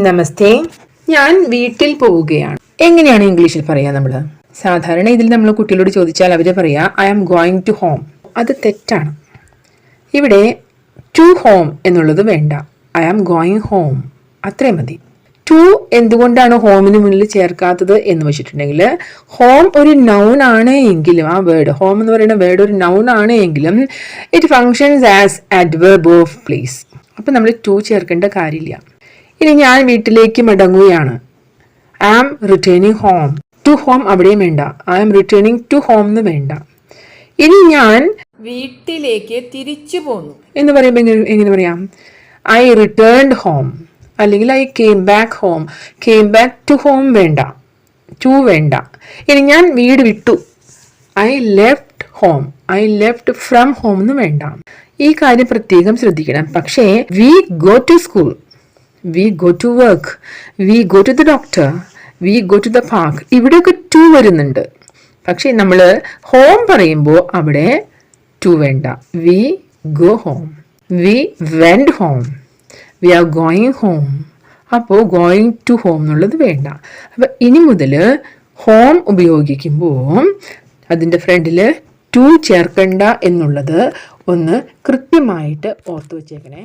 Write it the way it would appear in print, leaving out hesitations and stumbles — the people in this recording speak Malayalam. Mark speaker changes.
Speaker 1: നമസ്തേ. ഞാൻ വീട്ടിൽ പോവുകയാണ്. എങ്ങനെയാണ് ഇംഗ്ലീഷിൽ പറയാ നമ്മൾ? സാധാരണ ഇതിൽ നമ്മൾ കുട്ടികളോട് ചോദിച്ചാൽ അവർ പറയാ I am going to home. അത് തെറ്റാണ്. ഇവിടെ ടു ഹോം എന്നുള്ളത് വേണ്ട. ഐ ആം ഗോയിങ് ഹോം അത്രേ മതി. ടു എന്തുകൊണ്ടാണ് ഹോമിന് മുന്നിൽ ചേർക്കാത്തത് എന്ന് വെച്ചിട്ടുണ്ടെങ്കിൽ, ഹോം ഒരു നൗൺ ആണ് എങ്കിലും, ആ വേർഡ് ഹോം എന്ന് പറയുന്ന വേർഡ് ഒരു നൗൺ ആണ് എങ്കിലും it functions as adverb of place. അപ്പം നമ്മൾ ടു ചേർക്കേണ്ട കാര്യമില്ല. ഇനി ഞാൻ വീട്ടിലേക്ക് മടങ്ങുകയാണ്. I am returning home. To home അവിടെയും വേണ്ട. I am returning to home എന്ന് വേണ്ട. ഇനി ഞാൻ വീട്ടിലേക്ക് തിരിച്ചു പോന്നു എന്ന് പറയുമ്പോൾ എങ്ങനെ പറയാം? ഐ റിട്ടേൺഡ് ഹോം, അല്ലെങ്കിൽ I came back home. Came back to home വേണ്ട, ടു വേണ്ട. ഇനി ഞാൻ വീട് വിട്ടു. I left home. I left from home എന്ന് വേണ്ട. ഈ കാര്യം പ്രത്യേകം ശ്രദ്ധിക്കണം. പക്ഷേ we go to school, we go to work, we go to the doctor, we go to the park, ഇവിടെയൊക്കെ ടു വരുന്നുണ്ട്. പക്ഷെ നമ്മൾ ഹോം പറയുമ്പോൾ അവിടെ ടു വേണ്ട. We go home, we went home, we are going home. അപ്പോൾ ഗോയിങ് ടു ഹോം എന്നുള്ളത് വേണ്ട. അപ്പം ഇനി മുതൽ ഹോം ഉപയോഗിക്കുമ്പോൾ അതിൻ്റെ ഫ്രണ്ടിൽ ടു ചേർക്കണ്ട എന്നുള്ളത് ഒന്ന് കൃത്യമായിട്ട് ഓർത്തു വച്ചേക്കണേ.